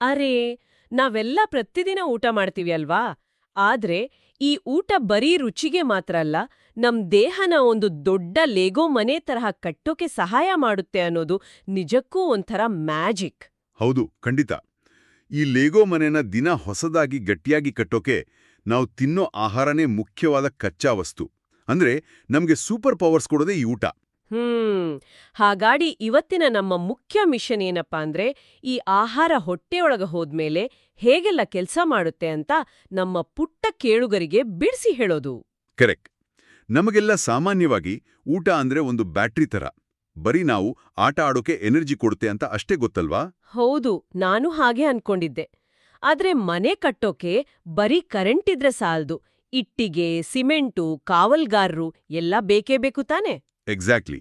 ಅರೇ, ನಾವೆಲ್ಲ ಪ್ರತಿದಿನ ಊಟ ಮಾಡ್ತೀವಿ ಅಲ್ವಾ? ಆದ್ರೆ ಈ ಊಟ ಬರೀ ರುಚಿಗೆ ಮಾತ್ರ ಅಲ್ಲ, ನಮ್ ದೇಹನ ಒಂದು ದೊಡ್ಡ ಲೆಗೋ ಮನೆ ತರಹ ಕಟ್ಟೋಕೆ ಸಹಾಯ ಮಾಡುತ್ತೆ ಅನ್ನೋದು ನಿಜಕ್ಕೂ ಒಂಥರ ಮ್ಯಾಜಿಕ್. ಹೌದು, ಖಂಡಿತ. ಈ ಲೇಗೋ ಮನೆನ ದಿನ ಹೊಸದಾಗಿ ಗಟ್ಟಿಯಾಗಿ ಕಟ್ಟೋಕೆ ನಾವು ತಿನ್ನೋ ಆಹಾರನೇ ಮುಖ್ಯವಾದ ಕಚ್ಚಾ ವಸ್ತು. ಅಂದ್ರೆ ನಮ್ಗೆ ಸೂಪರ್ ಪವರ್ಸ್ ಕೊಡೋದೇ ಈ ಊಟ. ಹಾಗಾಡಿ ಇವತ್ತಿನ ನಮ್ಮ ಮುಖ್ಯ ಮಿಷನ್ ಏನಪ್ಪಾ ಅಂದ್ರೆ, ಈ ಆಹಾರ ಹೊಟ್ಟೆಯೊಳಗ ಹೋದ್ಮೇಲೆ ಹೇಗೆಲ್ಲ ಕೆಲ್ಸ ಮಾಡುತ್ತೆ ಅಂತ ನಮ್ಮ ಪುಟ್ಟ ಕೇಳುಗರಿಗೆ ಬಿಡಿಸಿ ಹೇಳೋದು. ಕರೆಕ್ಟ್. ನಮಗೆಲ್ಲ ಸಾಮಾನ್ಯವಾಗಿ ಊಟ ಅಂದ್ರೆ ಒಂದು ಬ್ಯಾಟ್ರಿ ತರ. ಬರೀ ನಾವು ಆಟ ಆಡೋಕೆ ಎನರ್ಜಿ ಕೊಡುತ್ತೆ ಅಂತ ಅಷ್ಟೇ ಗೊತ್ತಲ್ವಾ? ಹೌದು, ನಾನು ಹಾಗೆ ಅನ್ಕೊಂಡಿದ್ದೆ. ಆದ್ರೆ ಮನೆ ಕಟ್ಟೋಕೆ ಬರೀ ಕರೆಂಟ್ ಇದ್ರೆ ಸಾಲ್ದು. ಇಟ್ಟಿಗೆ, ಸಿಮೆಂಟು, ಕಾವಲ್ಗಾರರು ಎಲ್ಲ ಬೇಕೇ ಬೇಕು ತಾನೆ? ಎಕ್ಸಾಕ್ಟ್ಲಿ.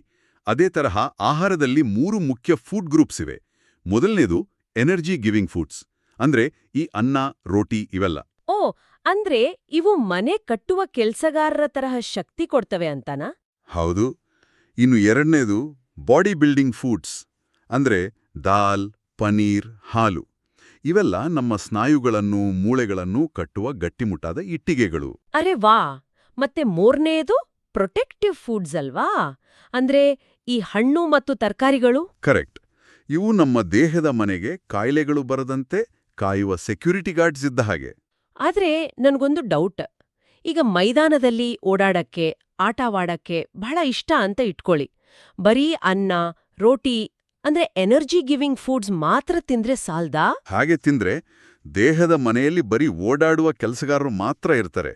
ಅದೇ ತರಹ ಆಹಾರದಲ್ಲಿ 3 ಮುಖ್ಯ ಫುಡ್ ಗ್ರೂಪ್ಸ್ ಇವೆ. ಮೊದಲನೇದು ಎನರ್ಜಿ ಗಿವಿಂಗ್ ಫುಡ್ಸ್, ಅಂದ್ರೆ ಈ ಅನ್ನ, ರೋಟಿ ಇವೆಲ್ಲ. ಓ, ಅಂದ್ರೆ ಇವು ಮನೆ ಕಟ್ಟುವ ಕೆಲ್ಸಗಾರರ ತರಹ ಶಕ್ತಿ ಕೊಡ್ತವೆ ಅಂತನಾ? ಹೌದು. ಇನ್ನು ಎರಡನೇದು ಬಾಡಿ ಬಿಲ್ಡಿಂಗ್ ಫುಡ್ಸ್, ಅಂದ್ರೆ ದಾಲ್, ಪನೀರ್, ಹಾಲು. ಇವೆಲ್ಲ ನಮ್ಮ ಸ್ನಾಯುಗಳನ್ನು, ಮೂಳೆಗಳನ್ನು ಕಟ್ಟುವ ಗಟ್ಟಿಮುಟ್ಟಾದ ಇಟ್ಟಿಗೆಗಳು. ಅರೆ ವಾ! ಮತ್ತೆ ಮೂರನೇದು ಪ್ರೊಟೆಕ್ಟಿವ್ ಫುಡ್ಸ್ ಅಲ್ವಾ? ಅಂದ್ರೆ ಈ ಹಣ್ಣು ಮತ್ತು ತರಕಾರಿಗಳು. ಕರೆಕ್ಟ್. ಇವು ನಮ್ಮ ದೇಹದ ಮನೆಗೆ ಕಾಯಿಲೆಗಳು ಬರದಂತೆ ಕಾಯುವ ಸೆಕ್ಯೂರಿಟಿ ಗಾರ್ಡ್ಸ್ ಇದ್ದ ಹಾಗೆ. ಆದ್ರೆ ನನ್ಗೊಂದು ಡೌಟ್. ಈಗ ಮೈದಾನದಲ್ಲಿ ಓಡಾಡಕ್ಕೆ, ಆಟವಾಡಕ್ಕೆ ಬಹಳ ಇಷ್ಟ ಅಂತ ಇಟ್ಕೊಳ್ಳಿ. ಬರೀ ಅನ್ನ, ರೋಟಿ ಅಂದ್ರೆ ಎನರ್ಜಿ ಗಿವಿಂಗ್ ಫುಡ್ಸ್ ಮಾತ್ರ ತಿಂದ್ರೆ ಸಾಲ್ದಾ? ಹಾಗೆ ತಿಂದ್ರೆ ದೇಹದ ಮನೆಯಲ್ಲಿ ಬರೀ ಓಡಾಡುವ ಕೆಲಸಗಾರರು ಮಾತ್ರ ಇರ್ತಾರೆ.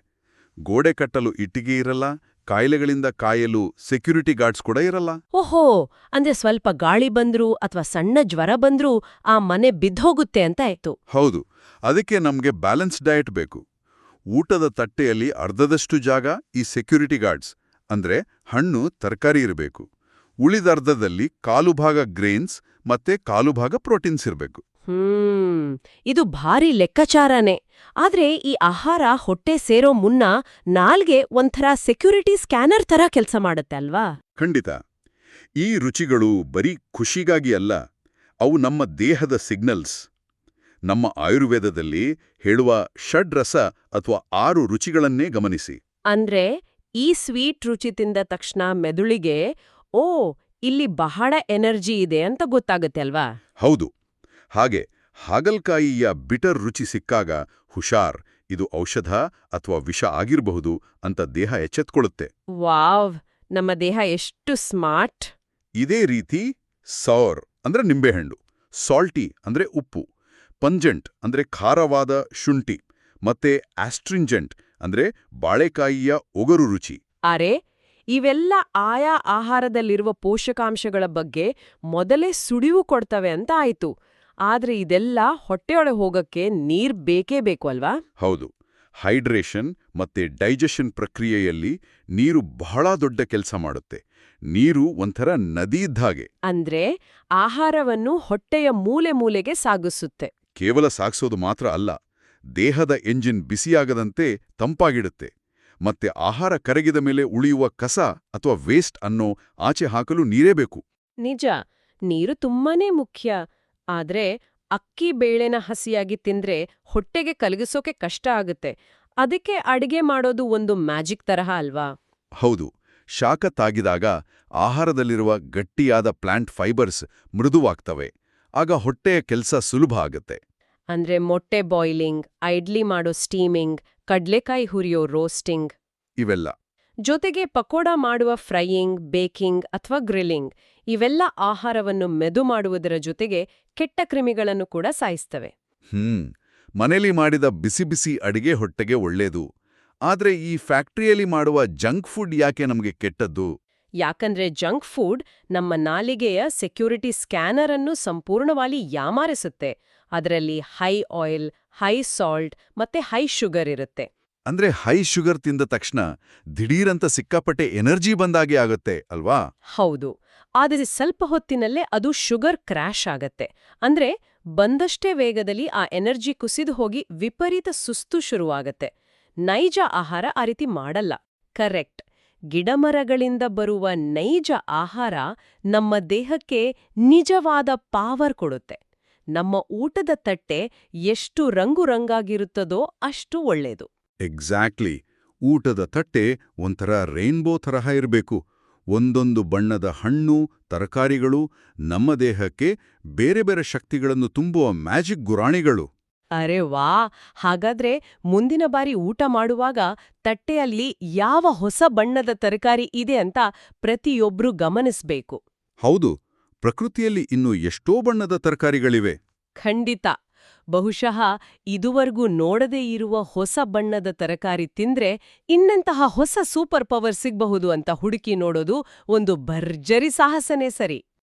ಗೋಡೆ ಕಟ್ಟಲು ಇಟ್ಟಿಗೆ ಇರಲ್ಲ, ಕಾಯಿಲೆಗಳಿಂದ ಕಾಯಲು ಸೆಕ್ಯೂರಿಟಿ ಗಾರ್ಡ್ಸ್ ಕೂಡ ಇರಲ್ಲ. ಓಹೋ, ಅಂದ್ರೆ ಸ್ವಲ್ಪ ಗಾಳಿ ಬಂದ್ರೂ ಅಥವಾ ಸಣ್ಣ ಜ್ವರ ಬಂದ್ರೂ ಆ ಮನೆ ಬಿದ್ದೋಗುತ್ತೆ ಅಂತ ಆಯ್ತು. ಹೌದು. ಅದಕ್ಕೆ ನಮ್ಗೆ ಬ್ಯಾಲೆನ್ಸ್ ಡಯಟ್ ಬೇಕು. ಊಟದ ತಟ್ಟೆಯಲ್ಲಿ ಅರ್ಧದಷ್ಟು ಜಾಗ ಈ ಸೆಕ್ಯೂರಿಟಿ ಗಾರ್ಡ್ಸ್, ಅಂದ್ರೆ ಹಣ್ಣು, ತರಕಾರಿ ಇರಬೇಕು. ಉಳಿದರ್ಧದಲ್ಲಿ ಕಾಲು ಭಾಗ ಗ್ರೇನ್ಸ್ ಮತ್ತೆ ಕಾಲು ಭಾಗ ಪ್ರೋಟೀನ್ಸ್ ಇರಬೇಕು. ಇದು ಭಾರಿ ಲೆಕ್ಕಾಚಾರನೇ. ಆದ್ರೆ ಈ ಆಹಾರ ಹೊಟ್ಟೆ ಸೇರೋ ಮುನ್ನ ನಾಲ್ಗೆ ಒಂಥರ ಸೆಕ್ಯೂರಿಟಿ ಸ್ಕ್ಯಾನರ್ ತರ ಕೆಲಸ ಮಾಡುತ್ತೆ ಅಲ್ವಾ? ಖಂಡಿತ. ಈ ರುಚಿಗಳು ಬರೀ ಖುಷಿಗಾಗಿ ಅಲ್ಲ, ಅವು ನಮ್ಮ ದೇಹದ ಸಿಗ್ನಲ್ಸ್. ನಮ್ಮ ಆಯುರ್ವೇದದಲ್ಲಿ ಹೇಳುವ ಷಡ್ರಸ ಅಥವಾ 6 ರುಚಿಗಳನ್ನೇ ಗಮನಿಸಿ. ಅಂದ್ರೆ ಈ ಸ್ವೀಟ್ ರುಚಿ ತಿಂದ ತಕ್ಷಣ ಮೆದುಳಿಗೆ ಓ, ಇಲ್ಲಿ ಬಹಳ ಎನರ್ಜಿ ಇದೆ ಅಂತ ಗೊತ್ತಾಗುತ್ತೆ ಅಲ್ವಾ? ಹೌದು. ಹಾಗೆ ಹಾಗಲ್ಕಾಯಿಯ ಬಿಟರ್ ರುಚಿ ಸಿಕ್ಕಾಗ ಹುಷಾರ್, ಇದು ಔಷಧ ಅಥವಾ ವಿಷ ಆಗಿರಬಹುದು ಅಂತ ದೇಹ ಎಚ್ಚೆತ್ಕೊಳ್ಳುತ್ತೆ. ವಾವ್, ನಮ್ಮ ದೇಹ ಎಷ್ಟು ಸ್ಮಾರ್ಟ್! ಇದೇ ರೀತಿ ಸೌರ್ ಅಂದ್ರೆ ನಿಂಬೆಹಣ್ಣು, ಸಾಲ್ಟಿ ಅಂದ್ರೆ ಉಪ್ಪು, ಪಂಜೆಂಟ್ ಅಂದ್ರೆ ಖಾರವಾದ ಶುಂಠಿ, ಮತ್ತೆ ಆಸ್ಟ್ರಿಂಜೆಂಟ್ ಅಂದ್ರೆ ಬಾಳೆಕಾಯಿಯ ಒಗರು ರುಚಿ. ಅರೆ, ಇವೆಲ್ಲ ಆಯಾ ಆಹಾರದಲ್ಲಿರುವ ಪೋಷಕಾಂಶಗಳ ಬಗ್ಗೆ ಮೊದಲೇ ಸುಳಿವು ಕೊಡ್ತವೆ ಅಂತ ಆಯ್ತು. ಆದ್ರೆ ಇದೆಲ್ಲ ಹೊಟ್ಟೆಯೊಳಗೆ ಹೋಗಕ್ಕೆ ನೀರ್ ಬೇಕೇ ಬೇಕು ಅಲ್ವಾ? ಹೌದು. ಹೈಡ್ರೇಷನ್ ಮತ್ತೆ ಡೈಜೆಷನ್ ಪ್ರಕ್ರಿಯೆಯಲ್ಲಿ ನೀರು ಬಹಳ ದೊಡ್ಡ ಕೆಲಸ ಮಾಡುತ್ತೆ. ನೀರು ಒಂಥರ ನದಿ ಇದ್ದ ಹಾಗೆ. ಅಂದ್ರೆ ಆಹಾರವನ್ನು ಹೊಟ್ಟೆಯ ಮೂಲೆ ಮೂಲೆಗೆ ಸಾಗಿಸುತ್ತೆ. ಕೇವಲ ಸಾಗಿಸೋದು ಮಾತ್ರ ಅಲ್ಲ, ದೇಹದ ಎಂಜಿನ್ ಬಿಸಿಯಾಗದಂತೆ ತಂಪಾಗಿಡುತ್ತೆ. ಮತ್ತೆ ಆಹಾರ ಕರಗಿದ ಮೇಲೆ ಉಳಿಯುವ ಕಸ ಅಥವಾ ವೇಸ್ಟ್ ಅನ್ನೋ ಆಚೆ ಹಾಕಲು ನೀರೇ ಬೇಕು. ನಿಜ, ನೀರು ತುಂಬಾನೇ ಮುಖ್ಯ. ಆದ್ರೆ ಅಕ್ಕಿ ಬೇಳೆನ ಹಸಿಯಾಗಿ ತಿಂದ್ರೆ ಹೊಟ್ಟೆಗೆ ಕಲಗಿಸೋಕೆ ಕಷ್ಟ ಆಗುತ್ತೆ. ಅದಕ್ಕೆ ಅಡಿಗೆ ಮಾಡೋದು ಒಂದು ಮ್ಯಾಜಿಕ್ ತರಹ ಅಲ್ವಾ? ಹೌದು. ಶಾಖ ತಾಗಿದಾಗ ಆಹಾರದಲ್ಲಿರುವ ಗಟ್ಟಿಯಾದ ಪ್ಲಾಂಟ್ ಫೈಬರ್ಸ್ ಮೃದುವಾಗ್ತವೆ. ಆಗ ಹೊಟ್ಟೆಯ ಕೆಲಸ ಸುಲಭ ಆಗುತ್ತೆ. ಅಂದ್ರೆ ಮೊಟ್ಟೆ ಬಾಯ್ಲಿಂಗ್, ಇಡ್ಲಿ ಮಾಡೋ ಸ್ಟೀಮಿಂಗ್, ಕಡ್ಲೆಕಾಯಿ ಹುರಿಯೋ ರೋಸ್ಟಿಂಗ್ ಇವೆಲ್ಲ. ಜೊತೆಗೆ ಪಕೋಡ ಮಾಡುವ ಫ್ರೈಯಿಂಗ್, ಬೇಕಿಂಗ್ ಅಥವಾ ಗ್ರಿಲ್ಲಿಂಗ್, ಇವೆಲ್ಲ ಆಹಾರವನ್ನು ಮೆದು ಮಾಡುವುದರ ಜೊತೆಗೆ ಕೆಟ್ಟ ಕ್ರಿಮಿಗಳನ್ನು ಕೂಡ ಸಾಯಿಸ್ತವೆ. ಮನೇಲಿ ಮಾಡಿದ ಬಿಸಿ ಬಿಸಿ ಅಡಿಗೆ ಹೊಟ್ಟೆಗೆ ಒಳ್ಳೇದು. ಆದ್ರೆ ಈ ಫ್ಯಾಕ್ಟ್ರಿಯಲ್ಲಿ ಮಾಡುವ ಜಂಕ್ ಫುಡ್ ಯಾಕೆ ನಮಗೆ ಕೆಟ್ಟದ್ದು? ಯಾಕಂದ್ರೆ ಜಂಕ್ ಫುಡ್ ನಮ್ಮ ನಾಲಿಗೆಯ ಸೆಕ್ಯೂರಿಟಿ ಸ್ಕ್ಯಾನರ್ ಅನ್ನು ಸಂಪೂರ್ಣವಾಗಿ ಯಾಮಾರಿಸುತ್ತೆ. ಅದರಲ್ಲಿ ಹೈ ಆಯಿಲ್, ಹೈ ಸಾಲ್ಟ್ ಮತ್ತೆ ಹೈ ಶುಗರ್ ಇರುತ್ತೆ. ಅಂದ್ರೆ ಹೈ ಶುಗರ್ ತಿಂದ ತಕ್ಷಣ ದಿಢೀರಂತ ಸಿಕ್ಕಾಪಟ್ಟೆ ಎನರ್ಜಿ ಬಂದಾಗೆ ಆಗುತ್ತೆ ಅಲ್ವಾ? ಹೌದು. ಆದರೆ ಸ್ವಲ್ಪ ಹೊತ್ತಿನಲ್ಲೇ ಅದು ಶುಗರ್ ಕ್ರ್ಯಾಶ್ ಆಗತ್ತೆ. ಅಂದ್ರೆ ಬಂದಷ್ಟೇ ವೇಗದಲ್ಲಿ ಆ ಎನರ್ಜಿ ಕುಸಿದು ಹೋಗಿ ವಿಪರೀತ ಸುಸ್ತು ಶುರುವಾಗತ್ತೆ. ನೈಜ ಆಹಾರ ಆ ರೀತಿ ಮಾಡಲ್ಲ. ಕರೆಕ್ಟ್. ಗಿಡಮರಗಳಿಂದ ಬರುವ ನೈಜ ಆಹಾರ ನಮ್ಮ ದೇಹಕ್ಕೆ ನಿಜವಾದ ಪಾವರ್ ಕೊಡುತ್ತೆ. ನಮ್ಮ ಊಟದ ತಟ್ಟೆ ಎಷ್ಟು ರಂಗುರಂಗಾಗಿರುತ್ತದೋ ಅಷ್ಟು ಒಳ್ಳೇದು. ಎಕ್ಸಾಕ್ಟ್ಲಿ. ಊಟದ ತಟ್ಟೆ ಒಂಥರ ರೈನ್ಬೋ ತರಹ ಇರಬೇಕು. ಒಂದೊಂದು ಬಣ್ಣದ ಹಣ್ಣು, ತರಕಾರಿಗಳು ನಮ್ಮ ದೇಹಕ್ಕೆ ಬೇರೆ ಬೇರೆ ಶಕ್ತಿಗಳನ್ನು ತುಂಬುವ ಮ್ಯಾಜಿಕ್ ಗುರಾಣಿಗಳು. ಅರೆ ವಾ! ಹಾಗಾದ್ರೆ ಮುಂದಿನ ಬಾರಿ ಊಟ ಮಾಡುವಾಗ ತಟ್ಟೆಯಲ್ಲಿ ಯಾವ ಹೊಸ ಬಣ್ಣದ ತರಕಾರಿ ಇದೆ ಅಂತ ಪ್ರತಿಯೊಬ್ರೂ ಗಮನಿಸ್ಬೇಕು. ಹೌದು, ಪ್ರಕೃತಿಯಲ್ಲಿ ಇನ್ನೂ ಎಷ್ಟೋ ಬಣ್ಣದ ತರಕಾರಿಗಳಿವೆ. ಖಂಡಿತ. ಬಹುಶಃ ಇದುವರೆಗೂ ನೋಡದೇ ಇರುವ ಹೊಸ ಬಣ್ಣದ ತರಕಾರಿ ತಿಂದ್ರೆ ಇನ್ನೆಂತಹ ಹೊಸ ಸೂಪರ್ ಪವರ್ ಸಿಗ್ಬಹುದು ಅಂತ ಹುಡುಕಿ ನೋಡೋದು ಒಂದು ಭರ್ಜರಿ ಸಾಹಸನೇ ಸರಿ.